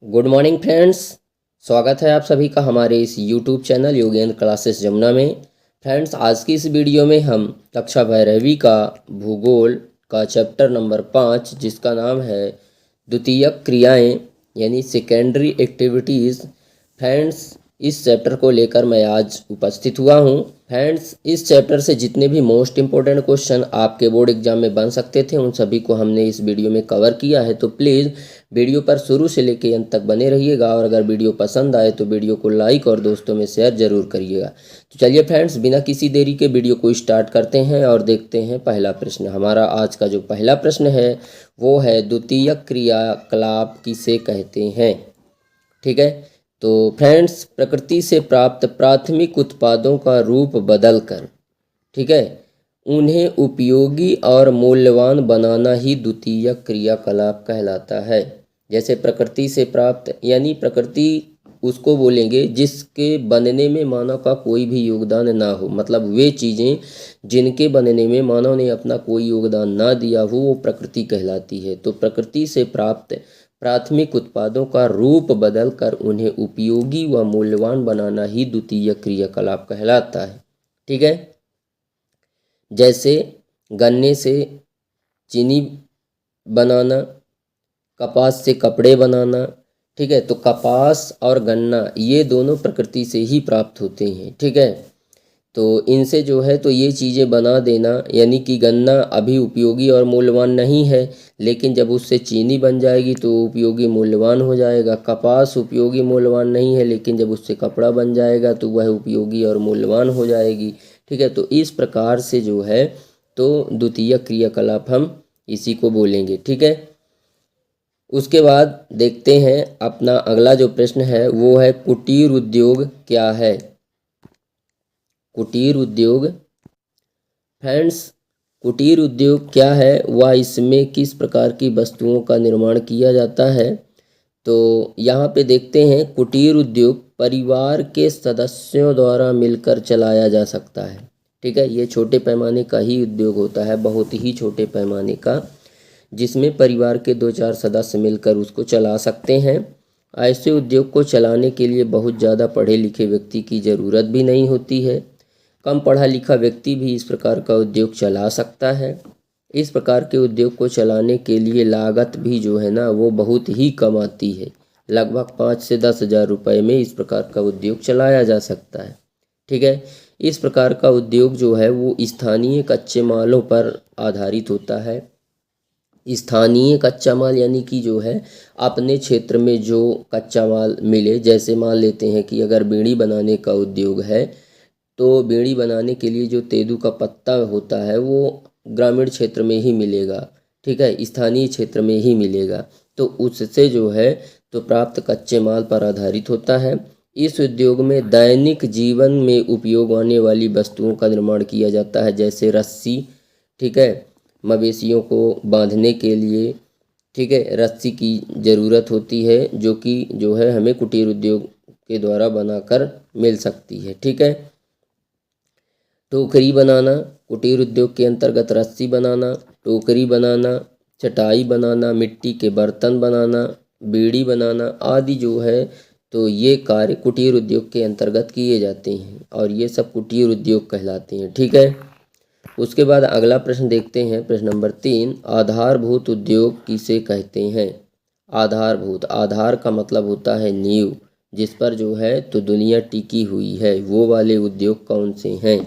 Good morning friends. स्वागत है आप सभी का हमारे इस YouTube channel Yogendra classes Jamuna में। फ्रेंड्स, आज की इस वीडियो में हम कक्षा 12वीं का भूगोल का चैप्टर नंबर 5 जिसका नाम है द्वितीयक क्रियाएं यानी सेकेंडरी एक्टिविटीज़। फ्रेंड्स, इस चैप्टर को लेकर मैं आज उपस्थित हुआ हूँ। फ्रेंड्स, इस चैप्टर से जितने भी मोस्ट इम्पोर्टेंट क्वेश्चन आपके बोर्ड एग्जाम में बन सकते थे उन सभी को हमने इस वीडियो में कवर किया है। तो प्लीज़ वीडियो पर शुरू से लेकर अंत तक बने रहिएगा और अगर वीडियो पसंद आए तो वीडियो को लाइक और दोस्तों में शेयर जरूर करिएगा। तो चलिए फ्रेंड्स, बिना किसी देरी के वीडियो को स्टार्ट करते हैं और देखते हैं पहला प्रश्न। हमारा आज का जो पहला प्रश्न है वो है द्वितीयक क्रियाकलाप किसे कहते हैं। ठीक है, तो फ्रेंड्स, प्रकृति से प्राप्त प्राथमिक उत्पादों का रूप बदलकर, ठीक है, उन्हें उपयोगी और मूल्यवान बनाना ही द्वितीयक क्रियाकलाप कहलाता है। जैसे प्रकृति से प्राप्त यानी प्रकृति उसको बोलेंगे जिसके बनने में मानव का कोई भी योगदान ना हो, मतलब वे चीज़ें जिनके बनने में मानव ने अपना कोई योगदान ना दिया हो वो प्रकृति कहलाती है। तो प्रकृति से प्राप्त प्राथमिक उत्पादों का रूप बदलकर उन्हें उपयोगी व मूल्यवान बनाना ही द्वितीयक क्रियाकलाप कहलाता है। ठीक है, जैसे गन्ने से चीनी बनाना, कपास से कपड़े बनाना। ठीक है, तो कपास और गन्ना ये दोनों प्रकृति से ही प्राप्त होते हैं। ठीक है, तो इनसे जो है तो ये चीज़ें बना देना, यानी कि गन्ना अभी उपयोगी और मूल्यवान नहीं है लेकिन जब उससे चीनी बन जाएगी तो उपयोगी मूल्यवान हो जाएगा। कपास उपयोगी मूल्यवान नहीं है लेकिन जब उससे कपड़ा बन जाएगा तो वह उपयोगी और मूल्यवान हो जाएगी। ठीक है, तो इस प्रकार से जो है तो द्वितीयक क्रियाकलाप हम इसी को बोलेंगे। ठीक है, उसके बाद देखते हैं अपना अगला जो प्रश्न है वो है कुटीर उद्योग क्या है। कुटीर उद्योग, फ्रेंड्स, कुटीर उद्योग क्या है, वह इसमें किस प्रकार की वस्तुओं का निर्माण किया जाता है। तो यहाँ पे देखते हैं कुटीर उद्योग परिवार के सदस्यों द्वारा मिलकर चलाया जा सकता है। ठीक है, ये छोटे पैमाने का ही उद्योग होता है, बहुत ही छोटे पैमाने का, जिसमें परिवार के 2-4 सदस्य मिलकर उसको चला सकते हैं। ऐसे उद्योग को चलाने के लिए बहुत ज़्यादा पढ़े लिखे व्यक्ति की ज़रूरत भी नहीं होती है। कम पढ़ा लिखा व्यक्ति भी इस प्रकार का उद्योग चला सकता है। इस प्रकार के उद्योग को चलाने के लिए लागत भी जो है ना वो बहुत ही कम आती है। लगभग 5 से 10 हज़ार रुपये में इस प्रकार का उद्योग चलाया जा सकता है। ठीक है, इस प्रकार का उद्योग जो है वो स्थानीय कच्चे मालों पर आधारित होता है। स्थानीय कच्चा माल यानी कि जो है अपने क्षेत्र में जो कच्चा माल मिले। जैसे मान लेते हैं कि अगर बीड़ी बनाने का उद्योग है तो बीड़ी बनाने के लिए जो तेंदू का पत्ता होता है वो ग्रामीण क्षेत्र में ही मिलेगा। ठीक है, स्थानीय क्षेत्र में ही मिलेगा, तो उससे जो है तो प्राप्त कच्चे माल पर आधारित होता है। इस उद्योग में दैनिक जीवन में उपयोग आने वाली वस्तुओं का निर्माण किया जाता है, जैसे रस्सी। ठीक है, मवेशियों को बांधने के लिए, ठीक है, रस्सी की ज़रूरत होती है जो कि जो है हमें कुटीर उद्योग के द्वारा बनाकर मिल सकती है। ठीक है, टोकरी बनाना, कुटीर उद्योग के अंतर्गत रस्सी बनाना, टोकरी बनाना, चटाई बनाना, मिट्टी के बर्तन बनाना, बीड़ी बनाना आदि जो है तो ये कार्य कुटीर उद्योग के अंतर्गत किए जाते हैं और ये सब कुटीर उद्योग कहलाते हैं। ठीक है, उसके बाद अगला प्रश्न देखते हैं, प्रश्न नंबर 3, आधारभूत उद्योग किसे कहते हैं। आधारभूत, आधार का मतलब होता है नींव, जिस पर जो है तो दुनिया टिकी हुई है, वो वाले उद्योग कौन से हैं।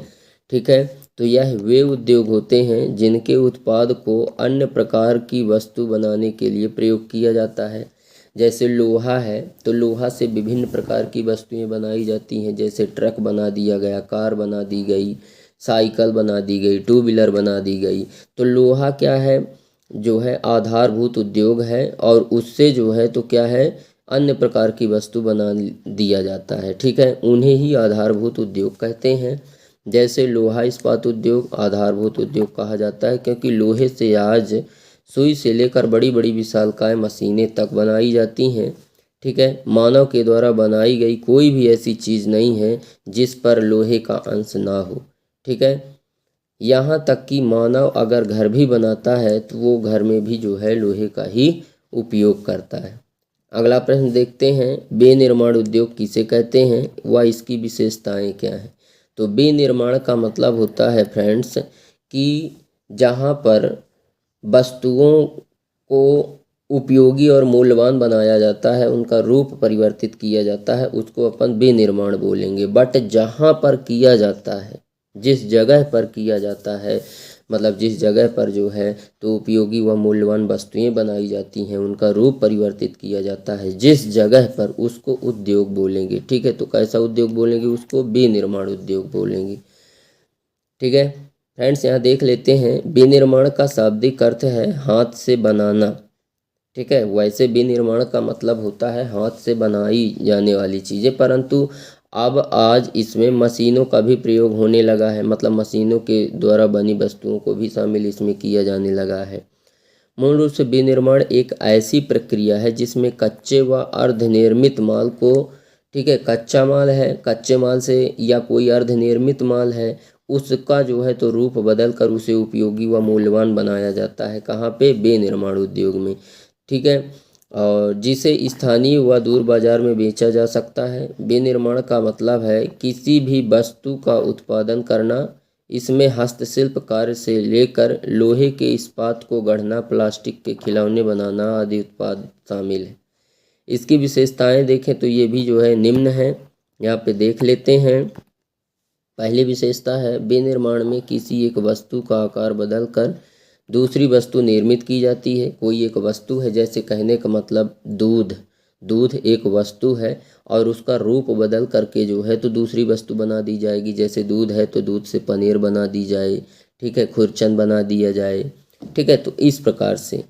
ठीक है, तो यह वे उद्योग होते हैं जिनके उत्पाद को अन्य प्रकार की वस्तु बनाने के लिए प्रयोग किया जाता है। जैसे लोहा है तो लोहा से विभिन्न प्रकार की वस्तुएं बनाई जाती हैं, जैसे ट्रक बना दिया गया, कार बना दी गई, साइकिल बना दी गई, टू व्हीलर बना दी गई। तो लोहा क्या है, जो है आधारभूत उद्योग है और उससे जो है तो क्या है अन्य प्रकार की वस्तु बना दिया जाता है। ठीक है, उन्हें ही आधारभूत उद्योग कहते हैं। जैसे लोहा इस्पात उद्योग आधारभूत उद्योग कहा जाता है क्योंकि लोहे से आज सुई से लेकर बड़ी बड़ी विशालकाय मशीनें तक बनाई जाती हैं। ठीक है, मानव के द्वारा बनाई गई कोई भी ऐसी चीज़ नहीं है जिस पर लोहे का अंश ना हो। ठीक है, यहाँ तक कि मानव अगर घर भी बनाता है तो वो घर में भी जो है लोहे का ही उपयोग करता है। अगला प्रश्न देखते हैं, विनिर्माण उद्योग किसे कहते हैं व इसकी विशेषताएं क्या हैं। तो विनिर्माण का मतलब होता है फ्रेंड्स कि जहाँ पर वस्तुओं को उपयोगी और मूल्यवान बनाया जाता है, उनका रूप परिवर्तित किया जाता है, उसको अपन विनिर्माण बोलेंगे। बट जहाँ पर किया जाता है, जिस जगह पर किया जाता है, मतलब जिस जगह पर जो है तो उपयोगी व मूल्यवान वस्तुएं बनाई जाती हैं, उनका रूप परिवर्तित किया जाता है जिस जगह पर, उसको उद्योग बोलेंगे। ठीक है, तो कैसा उद्योग बोलेंगे उसको? विनिर्माण उद्योग बोलेंगे। ठीक है फ्रेंड्स, यहाँ देख लेते हैं, विनिर्माण का शाब्दिक अर्थ है हाथ से बनाना। ठीक है, वैसे विनिर्माण का मतलब होता है हाथ से बनाई जाने वाली चीज़ें, परंतु अब आज इसमें मशीनों का भी प्रयोग होने लगा है, मतलब मशीनों के द्वारा बनी वस्तुओं को भी शामिल इसमें किया जाने लगा है। मूल रूप से विनिर्माण एक ऐसी प्रक्रिया है जिसमें कच्चे व अर्धनिर्मित माल को, ठीक है, कच्चा माल है, कच्चे माल से या कोई अर्धनिर्मित माल है, उसका जो है तो रूप बदल कर उसे उपयोगी व मूल्यवान बनाया जाता है। कहाँ पे? विनिर्माण उद्योग में। ठीक है, और जिसे स्थानीय व दूर बाजार में बेचा जा सकता है। विनिर्माण का मतलब है किसी भी वस्तु का उत्पादन करना, इसमें हस्तशिल्प कार्य से लेकर लोहे के इस्पात को गढ़ना, प्लास्टिक के खिलौने बनाना आदि उत्पाद शामिल है। इसकी विशेषताएं देखें तो ये भी जो है निम्न है, यहाँ पे देख लेते हैं। पहली विशेषता है, विनिर्माण में किसी एक वस्तु का आकार बदलकर दूसरी वस्तु निर्मित की जाती है। कोई एक वस्तु है, जैसे कहने का मतलब दूध, दूध एक वस्तु है और उसका रूप बदल करके जो है तो दूसरी वस्तु बना दी जाएगी। जैसे दूध है तो दूध से पनीर बना दी जाए, ठीक है, खुरचन बना दिया जाए। ठीक है, तो इस प्रकार से,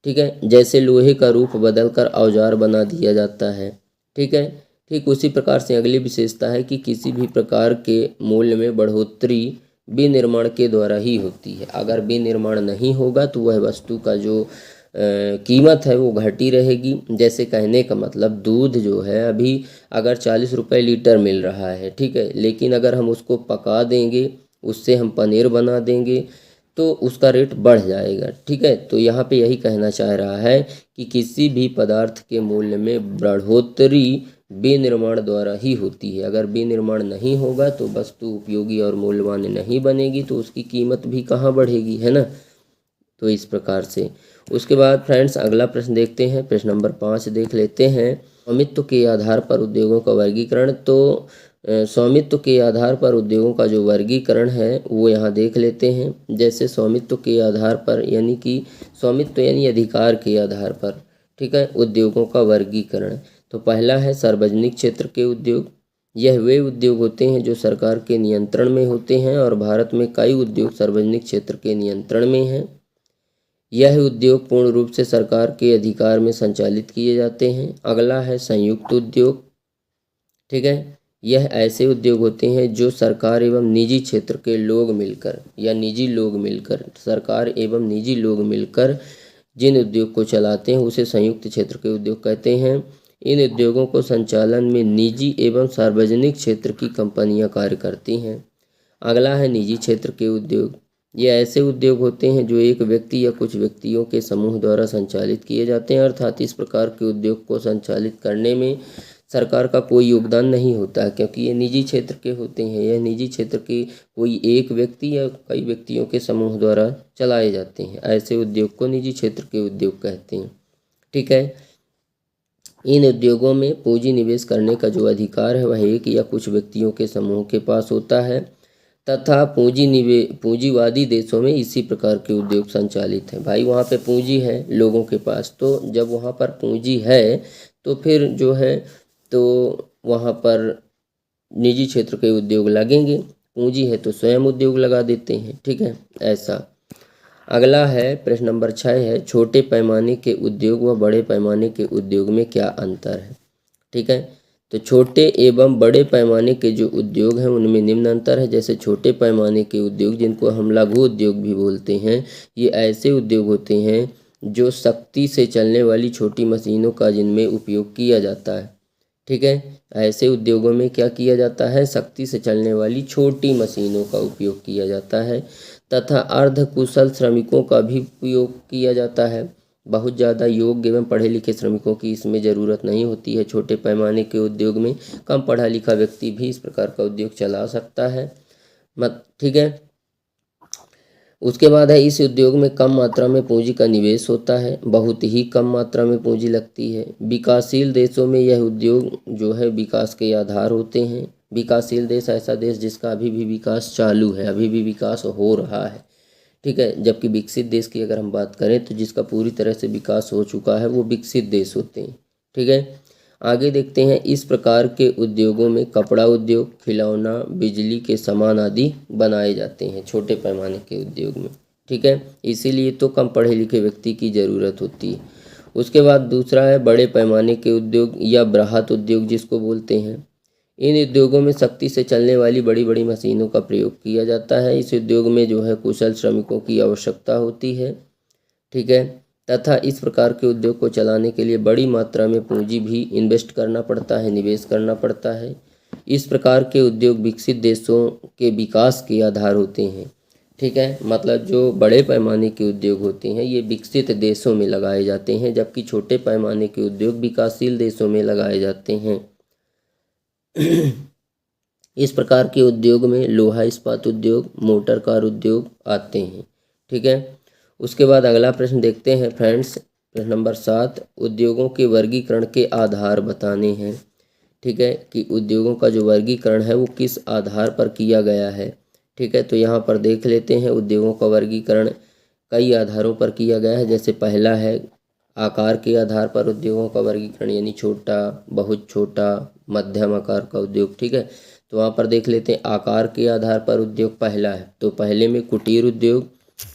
ठीक है, जैसे लोहे का रूप बदल कर औजार बना दिया जाता है। ठीक है, ठीक उसी प्रकार से अगली विशेषता है कि किसी भी प्रकार के मूल्य में बढ़ोतरी विनिर्माण के द्वारा ही होती है। अगर विनिर्माण नहीं होगा तो वह वस्तु का जो कीमत है वो घटी रहेगी। जैसे कहने का मतलब दूध जो है अभी अगर 40 रुपये लीटर मिल रहा है, ठीक है, लेकिन अगर हम उसको पका देंगे, उससे हम पनीर बना देंगे तो उसका रेट बढ़ जाएगा। ठीक है, तो यहाँ पे यही कहना चाह रहा है कि किसी भी पदार्थ के मूल्य में बढ़ोतरी विनिर्माण द्वारा ही होती है। अगर विनिर्माण नहीं होगा तो वस्तु उपयोगी और मूल्यवान नहीं बनेगी, तो उसकी कीमत भी कहाँ बढ़ेगी, है ना। तो इस प्रकार से उसके बाद फ्रेंड्स अगला प्रश्न देखते हैं, प्रश्न नंबर 5 देख लेते हैं। स्वामित्व के आधार पर उद्योगों का वर्गीकरण। तो स्वामित्व के आधार पर उद्योगों का जो वर्गीकरण है वो यहाँ देख लेते हैं। जैसे स्वामित्व के आधार पर, यानी कि स्वामित्व यानी अधिकार के आधार पर, ठीक है, उद्योगों का वर्गीकरण। तो पहला है सार्वजनिक क्षेत्र के उद्योग। यह वे उद्योग होते हैं जो सरकार के नियंत्रण में होते हैं और भारत में कई उद्योग सार्वजनिक क्षेत्र के नियंत्रण में हैं। यह उद्योग पूर्ण रूप से सरकार के अधिकार में संचालित किए जाते हैं। अगला है संयुक्त उद्योग। ठीक है, यह ऐसे उद्योग होते हैं जो सरकार एवं निजी क्षेत्र के लोग मिलकर या निजी लोग मिलकर, सरकार एवं निजी लोग मिलकर जिन उद्योग को चलाते हैं उसे संयुक्त क्षेत्र के उद्योग कहते हैं। इन उद्योगों को संचालन में निजी एवं सार्वजनिक क्षेत्र की कंपनियां कार्य करती हैं। अगला है निजी क्षेत्र के उद्योग। ये ऐसे उद्योग होते हैं जो एक व्यक्ति या कुछ व्यक्तियों के समूह द्वारा संचालित किए जाते हैं, अर्थात इस प्रकार के उद्योग को संचालित करने में सरकार का कोई योगदान नहीं होता है, क्योंकि ये निजी क्षेत्र के होते हैं। यह निजी क्षेत्र के कोई एक व्यक्ति या कई व्यक्तियों के समूह द्वारा चलाए जाते हैं। ऐसे उद्योग को निजी क्षेत्र के उद्योग कहते हैं। ठीक है, इन उद्योगों में पूंजी निवेश करने का जो अधिकार है वह एक या कुछ व्यक्तियों के समूह के पास होता है तथा पूंजीवादी देशों में इसी प्रकार के उद्योग संचालित हैं। भाई वहाँ पे पूंजी है लोगों के पास, तो जब वहाँ पर पूंजी है तो फिर जो है तो वहाँ पर निजी क्षेत्र के उद्योग लगेंगे। पूंजी है तो स्वयं उद्योग लगा देते हैं। ठीक है, ऐसा। अगला है प्रश्न नंबर 6 है, छोटे पैमाने के उद्योग व बड़े पैमाने के उद्योग में क्या अंतर है। ठीक है, तो छोटे एवं बड़े पैमाने के जो उद्योग हैं उनमें निम्न अंतर है। जैसे छोटे पैमाने के उद्योग, जिनको हम लघु उद्योग भी बोलते हैं, ये ऐसे उद्योग होते हैं जो शक्ति से चलने वाली छोटी मशीनों का जिनमें उपयोग किया जाता है। ठीक है, ऐसे उद्योगों में क्या किया जाता है, शक्ति से चलने वाली छोटी मशीनों का उपयोग किया जाता है तथा अर्ध कुशल श्रमिकों का भी उपयोग किया जाता है। बहुत ज़्यादा योग्य एवं पढ़े लिखे श्रमिकों की इसमें ज़रूरत नहीं होती है। छोटे पैमाने के उद्योग में कम पढ़ा लिखा व्यक्ति भी इस प्रकार का उद्योग चला सकता है। ठीक है। उसके बाद है, इस उद्योग में कम मात्रा में पूंजी का निवेश होता है, बहुत ही कम मात्रा में पूंजी लगती है। विकासशील देशों में यह उद्योग जो है विकास के आधार होते हैं। विकासशील देश ऐसा देश जिसका अभी भी विकास चालू है, अभी भी विकास हो रहा है, ठीक है। जबकि विकसित देश की अगर हम बात करें तो जिसका पूरी तरह से विकास हो चुका है वो विकसित देश होते हैं, ठीक है। आगे देखते हैं, इस प्रकार के उद्योगों में कपड़ा उद्योग, खिलौना, बिजली के सामान आदि बनाए जाते हैं छोटे पैमाने के उद्योग में, ठीक है। इसीलिए तो कम पढ़े लिखे व्यक्ति की ज़रूरत होती है। उसके बाद दूसरा है बड़े पैमाने के उद्योग या बृहत उद्योग जिसको बोलते हैं। इन उद्योगों में शक्ति से चलने वाली बड़ी बड़ी मशीनों का प्रयोग किया जाता है। इस उद्योग में जो है कुशल श्रमिकों की आवश्यकता होती है, ठीक है। तथा इस प्रकार के उद्योग को चलाने के लिए बड़ी मात्रा में पूंजी भी इन्वेस्ट करना पड़ता है, निवेश करना पड़ता है। इस प्रकार के उद्योग विकसित देशों के विकास के आधार होते हैं, ठीक है। मतलब जो बड़े पैमाने के उद्योग होते हैं ये विकसित देशों में लगाए जाते हैं, जबकि छोटे पैमाने के उद्योग विकासशील देशों में लगाए जाते हैं। इस प्रकार के उद्योग में लोहा इस्पात उद्योग, मोटर कार उद्योग आते हैं, ठीक है। उसके बाद अगला प्रश्न देखते हैं फ्रेंड्स, प्रश्न नंबर 7, उद्योगों के वर्गीकरण के आधार बताने हैं, ठीक है, कि उद्योगों का जो वर्गीकरण है वो किस आधार पर किया गया है, ठीक है। तो यहाँ पर देख लेते हैं, उद्योगों का वर्गीकरण कई आधारों पर किया गया है। जैसे पहला है आकार के आधार पर उद्योगों का वर्गीकरण, यानी छोटा, बहुत छोटा, मध्यम आकार का उद्योग, ठीक है। तो वहाँ पर देख लेते हैं, आकार के आधार पर उद्योग पहला है, तो पहले में कुटीर उद्योग,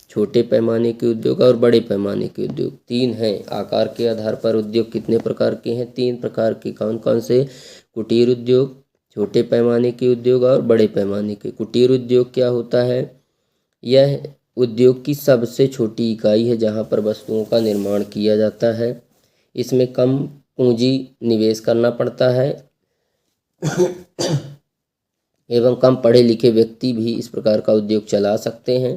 छोटे पैमाने के उद्योग और बड़े पैमाने के उद्योग 3 हैं। आकार के आधार पर उद्योग कितने प्रकार के हैं? 3 प्रकार के। कौन कौन से? कुटीर उद्योग, छोटे पैमाने के उद्योग और बड़े पैमाने के। कुटीर उद्योग क्या होता है? यह उद्योग की सबसे छोटी इकाई है जहाँ पर वस्तुओं का निर्माण किया जाता है। इसमें कम पूंजी निवेश करना पड़ता है एवं कम पढ़े लिखे व्यक्ति भी इस प्रकार का उद्योग चला सकते हैं।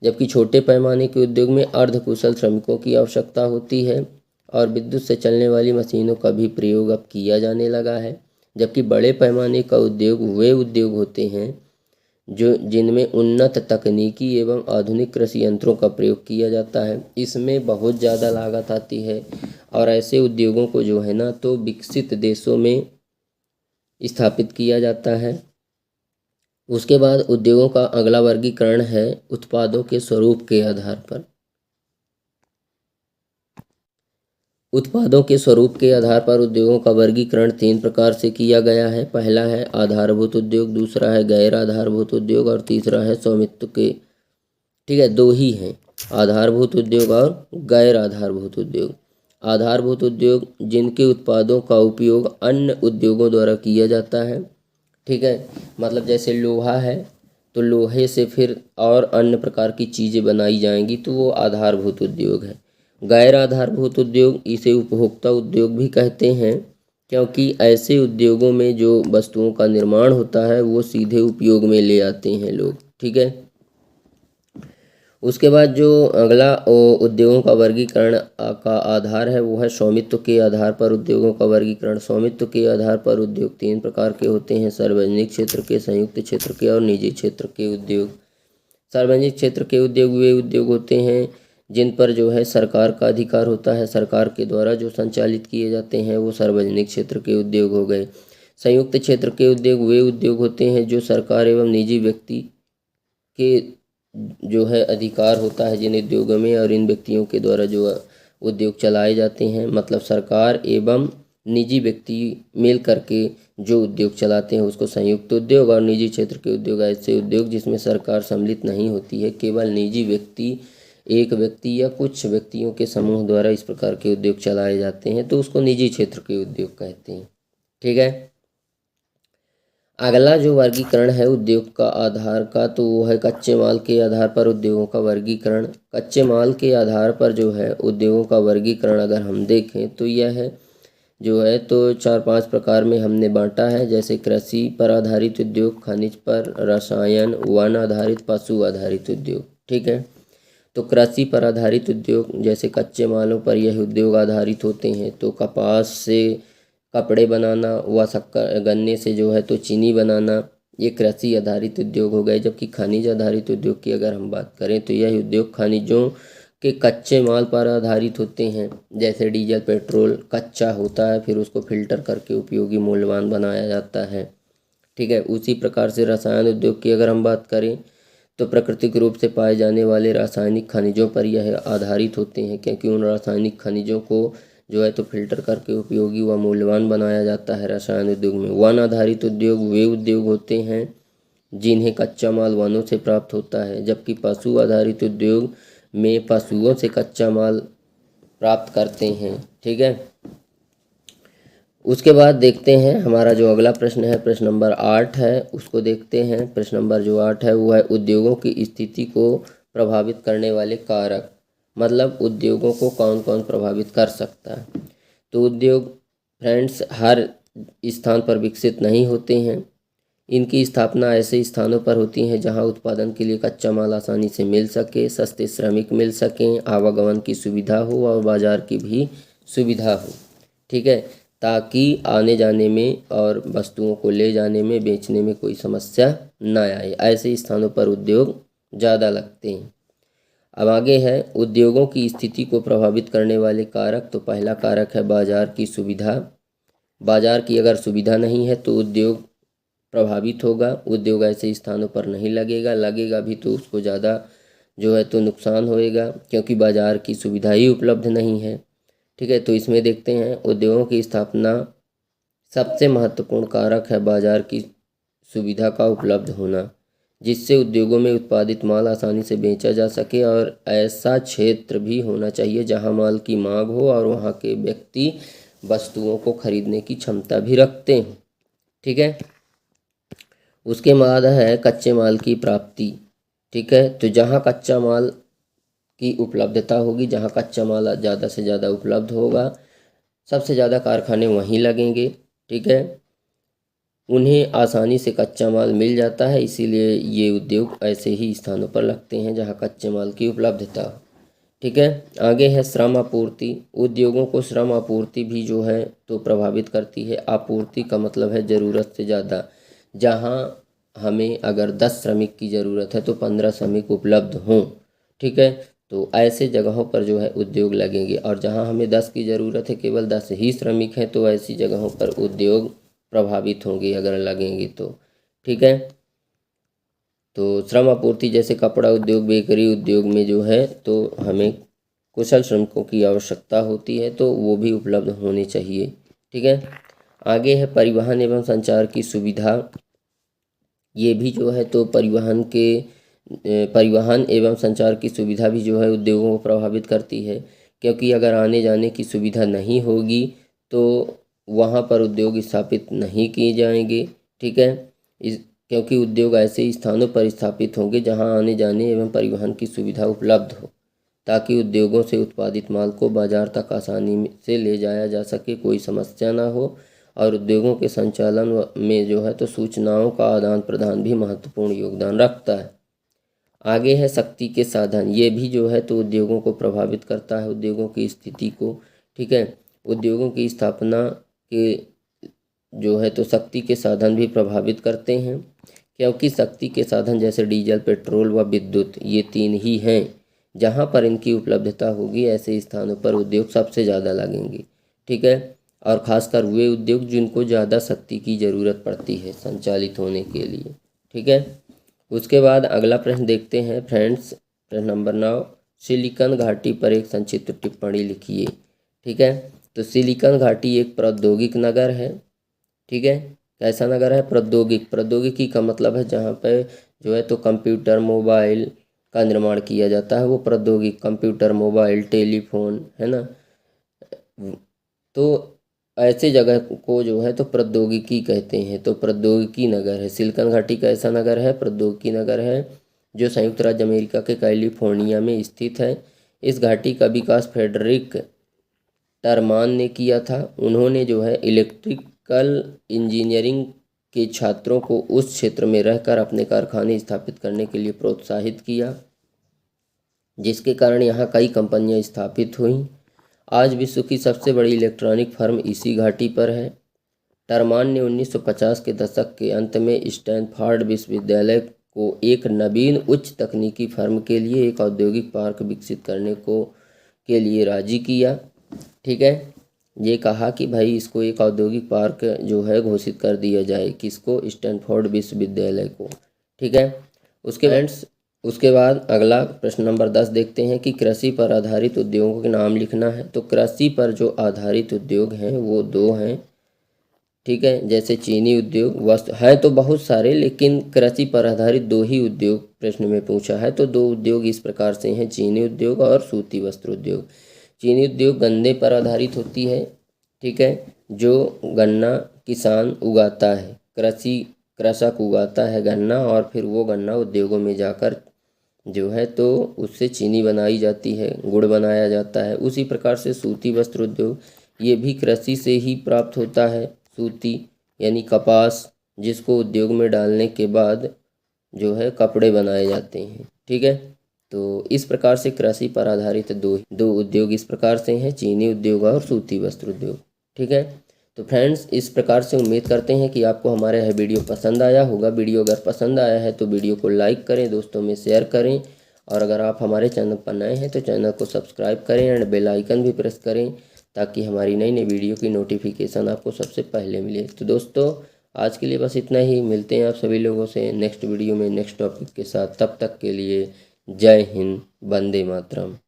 जबकि छोटे पैमाने के उद्योग में अर्धकुशल श्रमिकों की आवश्यकता होती है और विद्युत से चलने वाली मशीनों का भी प्रयोग अब किया जाने लगा है। जबकि बड़े पैमाने का उद्योग वे उद्योग होते हैं जिनमें उन्नत तकनीकी एवं आधुनिक कृषि यंत्रों का प्रयोग किया जाता है। इसमें बहुत ज़्यादा लागत आती है और ऐसे उद्योगों को जो है ना तो विकसित देशों में स्थापित किया जाता है। उसके बाद उद्योगों का अगला वर्गीकरण है उत्पादों के स्वरूप के आधार पर। उत्पादों के स्वरूप के आधार पर उद्योगों का वर्गीकरण 3 प्रकार से किया गया है। पहला है आधारभूत उद्योग, दूसरा है गैर आधारभूत उद्योग और तीसरा है स्वामित्व के, ठीक है, 2 ही हैं, आधारभूत उद्योग और गैर आधारभूत उद्योग। आधारभूत उद्योग जिनके उत्पादों का उपयोग अन्य उद्योगों द्वारा किया जाता है, ठीक है। मतलब जैसे लोहा है तो लोहे से फिर और अन्य प्रकार की चीज़ें बनाई जाएंगी तो वो आधारभूत उद्योग है। गैर आधारभूत उद्योग इसे उपभोक्ता उद्योग भी कहते हैं, क्योंकि ऐसे उद्योगों में जो वस्तुओं का निर्माण होता है वो सीधे उपयोग में ले आते हैं लोग, ठीक है। उसके बाद जो अगला उद्योगों का वर्गीकरण का आधार है वो है स्वामित्व के आधार पर उद्योगों का वर्गीकरण। स्वामित्व के आधार पर उद्योग 3 प्रकार के होते हैं, सार्वजनिक क्षेत्र के, संयुक्त क्षेत्र के और निजी क्षेत्र के उद्योग। सार्वजनिक क्षेत्र के उद्योग वे उद्योग होते हैं जिन पर जो है सरकार का अधिकार होता है, सरकार के द्वारा जो संचालित किए जाते हैं वो सार्वजनिक क्षेत्र के उद्योग हो गए। संयुक्त क्षेत्र के उद्योग वे उद्योग होते हैं जो सरकार एवं निजी व्यक्ति के जो है अधिकार होता है जिन उद्योगों में, और इन व्यक्तियों के द्वारा जो उद्योग चलाए जाते हैं। मतलब सरकार एवं निजी व्यक्ति मिल करके जो उद्योग चलाते हैं उसको संयुक्त उद्योग, और निजी क्षेत्र के उद्योग ऐसे उद्योग जिसमें सरकार सम्मिलित नहीं होती है, केवल निजी व्यक्ति, एक व्यक्ति या कुछ व्यक्तियों के समूह द्वारा इस प्रकार के उद्योग चलाए जाते हैं, तो उसको निजी क्षेत्र के उद्योग कहते हैं, ठीक है। अगला जो वर्गीकरण है उद्योग का आधार का तो वो है कच्चे माल के आधार पर उद्योगों का वर्गीकरण। कच्चे माल के आधार पर जो है उद्योगों का वर्गीकरण अगर हम देखें तो यह है जो है तो 4-5 प्रकार में हमने बांटा है। जैसे कृषि पर आधारित उद्योग, खनिज पर, रसायन, वन आधारित, पशु आधारित उद्योग, ठीक है। तो कृषि पर आधारित उद्योग जैसे कच्चे मालों पर यह उद्योग आधारित होते हैं। तो कपास से कपड़े बनाना व शक्कर गन्ने से जो है तो चीनी बनाना, ये कृषि आधारित उद्योग हो गए। जबकि खनिज आधारित उद्योग की अगर हम बात करें तो यह उद्योग खनिजों के कच्चे माल पर आधारित होते हैं। जैसे डीजल पेट्रोल कच्चा होता है, फिर उसको फिल्टर करके उपयोगी मूल्यवान बनाया जाता है। ठीक है। उसी प्रकार से रसायन उद्योग की अगर हम बात करें तो प्राकृतिक रूप से पाए जाने वाले रासायनिक खनिजों पर यह आधारित होते हैं, क्योंकि उन रासायनिक खनिजों को जो है तो फिल्टर करके उपयोगी व मूल्यवान बनाया जाता है रसायन उद्योग में। वन आधारित उद्योग वे उद्योग होते हैं जिन्हें कच्चा माल वनों से प्राप्त होता है। जबकि पशु आधारित उद्योग में पशुओं से कच्चा माल प्राप्त करते हैं। ठीक है। उसके बाद देखते हैं हमारा जो अगला प्रश्न है, प्रश्न नंबर 8 है, उसको देखते हैं। प्रश्न नंबर जो 8 है वो है उद्योगों की स्थिति को प्रभावित करने वाले कारक, मतलब उद्योगों को कौन कौन प्रभावित कर सकता है। तो उद्योग फ्रेंड्स हर स्थान पर विकसित नहीं होते हैं। इनकी स्थापना ऐसे स्थानों पर होती है जहां उत्पादन के लिए कच्चा माल आसानी से मिल सके, सस्ते श्रमिक मिल सकें, आवागमन की सुविधा हो और बाजार की भी सुविधा हो। ठीक है। ताकि आने जाने में और वस्तुओं को ले जाने में, बेचने में कोई समस्या ना आए। ऐसे स्थानों पर उद्योग ज़्यादा लगते हैं। अब आगे है उद्योगों की स्थिति को प्रभावित करने वाले कारक। तो पहला कारक है बाजार की सुविधा। बाजार की अगर सुविधा नहीं है तो उद्योग प्रभावित होगा। उद्योग ऐसे स्थानों पर नहीं लगेगा, लगेगा भी तो उसको ज़्यादा जो है तो नुकसान होएगा, क्योंकि बाजार की सुविधा ही उपलब्ध नहीं है। ठीक है। तो इसमें देखते हैं उद्योगों की स्थापना सबसे महत्वपूर्ण कारक है बाजार की सुविधा का उपलब्ध होना, जिससे उद्योगों में उत्पादित माल आसानी से बेचा जा सके। और ऐसा क्षेत्र भी होना चाहिए जहां माल की मांग हो और वहां के व्यक्ति वस्तुओं को खरीदने की क्षमता भी रखते हैं। ठीक है। उसके बाद है कच्चे माल की प्राप्ति। ठीक है। तो जहां कच्चा माल की उपलब्धता होगी, जहां कच्चा माल ज़्यादा से ज़्यादा उपलब्ध होगा, सबसे ज़्यादा कारखाने वहीं लगेंगे। ठीक है। उन्हें आसानी से कच्चा माल मिल जाता है, इसीलिए ये उद्योग ऐसे ही स्थानों पर लगते हैं जहां कच्चे माल की उपलब्धता हो। ठीक है। आगे है श्रम आपूर्ति। उद्योगों को श्रम आपूर्ति भी जो है तो प्रभावित करती है। आपूर्ति का मतलब है ज़रूरत से ज़्यादा। जहां हमें अगर 10 श्रमिक की ज़रूरत है तो 15 श्रमिक उपलब्ध हों। ठीक है। तो ऐसे जगहों पर जो है उद्योग लगेंगे। और जहां हमें 10 की ज़रूरत है, केवल 10 ही श्रमिक हैं, तो ऐसी जगहों पर उद्योग प्रभावित होंगे अगर लगेंगे तो। ठीक है। तो श्रम आपूर्ति जैसे कपड़ा उद्योग, बेकरी उद्योग में जो है तो हमें कुशल श्रमिकों की आवश्यकता होती है, तो वो भी उपलब्ध होने चाहिए। ठीक है। आगे है परिवहन एवं संचार की सुविधा। ये भी जो है तो परिवहन एवं संचार की सुविधा भी जो है उद्योगों को प्रभावित करती है, क्योंकि अगर आने जाने की सुविधा नहीं होगी तो वहाँ पर उद्योग स्थापित नहीं किए जाएंगे। ठीक है। क्योंकि उद्योग ऐसे स्थानों पर स्थापित होंगे जहाँ आने जाने एवं परिवहन की सुविधा उपलब्ध हो, ताकि उद्योगों से उत्पादित माल को बाजार तक आसानी से ले जाया जा सके, कोई समस्या ना हो। और उद्योगों के संचालन में जो है तो सूचनाओं का आदान प्रदान भी महत्वपूर्ण योगदान रखता है। आगे है शक्ति के साधन। ये भी जो है तो उद्योगों को प्रभावित करता है, उद्योगों की स्थिति को। ठीक है। उद्योगों की स्थापना के जो है तो शक्ति के साधन भी प्रभावित करते हैं, क्योंकि शक्ति के साधन जैसे डीजल, पेट्रोल व विद्युत, ये 3 ही हैं। जहाँ पर इनकी उपलब्धता होगी ऐसे स्थानों पर उद्योग सबसे ज़्यादा लगेंगे। ठीक है। और ख़ासकर वे उद्योग जिनको ज़्यादा शक्ति की ज़रूरत पड़ती है संचालित होने के लिए। ठीक है। उसके बाद अगला प्रश्न देखते हैं फ्रेंड्स, प्रश्न नंबर 9। सिलिकॉन घाटी पर एक संक्षिप्त टिप्पणी लिखिए। ठीक है। तो सिलिकॉन घाटी एक प्रौद्योगिक नगर है। ठीक है। कैसा नगर है? प्रौद्योगिकी का मतलब है जहाँ पे जो है तो कंप्यूटर, मोबाइल का निर्माण किया जाता है, वो प्रौद्योगिक। कंप्यूटर, मोबाइल, टेलीफोन, है ना। तो ऐसे जगह को जो है तो प्रौद्योगिकी कहते हैं। तो प्रौद्योगिकी नगर है सिलिकॉन घाटी। का ऐसा नगर है, प्रौद्योगिकी नगर है, जो संयुक्त राज्य अमेरिका के कैलिफोर्निया में स्थित है। इस घाटी का विकास फ्रेडरिक टरमान ने किया था। उन्होंने जो है इलेक्ट्रिकल इंजीनियरिंग के छात्रों को उस क्षेत्र में रहकर अपने कारखाने स्थापित करने के लिए प्रोत्साहित किया। जिसके कारण यहाँ कई कंपनियाँ स्थापित हुईं। आज विश्व की सबसे बड़ी इलेक्ट्रॉनिक फर्म इसी घाटी पर है। टरमान ने 1950 के दशक के अंत में स्टैनफोर्ड विश्वविद्यालय को एक नवीन उच्च तकनीकी फर्म के लिए एक औद्योगिक पार्क विकसित करने के लिए राजी किया। ठीक है, ये कहा कि भाई इसको एक औद्योगिक पार्क जो है घोषित कर दिया जाए, किसको, स्टैनफोर्ड विश्वविद्यालय को। ठीक है, उसके बाद अगला प्रश्न नंबर 10 देखते हैं कि कृषि पर आधारित उद्योगों के नाम लिखना है। तो कृषि पर जो आधारित उद्योग हैं वो 2 हैं। ठीक है, जैसे चीनी उद्योग, वस्त्र है तो बहुत सारे, लेकिन कृषि पर आधारित 2 ही उद्योग प्रश्न में पूछा है। तो 2 उद्योग इस प्रकार से हैं, चीनी उद्योग और सूती वस्त्र उद्योग। चीनी उद्योग गन्ने पर आधारित होती है। ठीक है, जो गन्ना किसान उगाता है, कृषक उगाता है गन्ना, और फिर वो गन्ना उद्योगों में जाकर जो है तो उससे चीनी बनाई जाती है, गुड़ बनाया जाता है। उसी प्रकार से सूती वस्त्र उद्योग, ये भी कृषि से ही प्राप्त होता है। सूती यानी कपास, जिसको उद्योग में डालने के बाद जो है कपड़े बनाए जाते हैं। ठीक है, तो इस प्रकार से कृषि पर आधारित दो उद्योग इस प्रकार से हैं, चीनी उद्योग और सूती वस्त्र उद्योग। ठीक है, तो फ्रेंड्स इस प्रकार से उम्मीद करते हैं कि आपको हमारा यह वीडियो पसंद आया होगा। वीडियो अगर पसंद आया है तो वीडियो को लाइक करें, दोस्तों में शेयर करें, और अगर आप हमारे चैनल पर नए हैं तो चैनल को सब्सक्राइब करें एंड बेल आइकन भी प्रेस करें, ताकि हमारी नई नई वीडियो की नोटिफिकेशन आपको सबसे पहले मिले। तो दोस्तों आज के लिए बस इतना ही। मिलते हैं आप सभी लोगों से नेक्स्ट वीडियो में नेक्स्ट टॉपिक के साथ। तब तक के लिए जय हिंद, वंदे मातरम।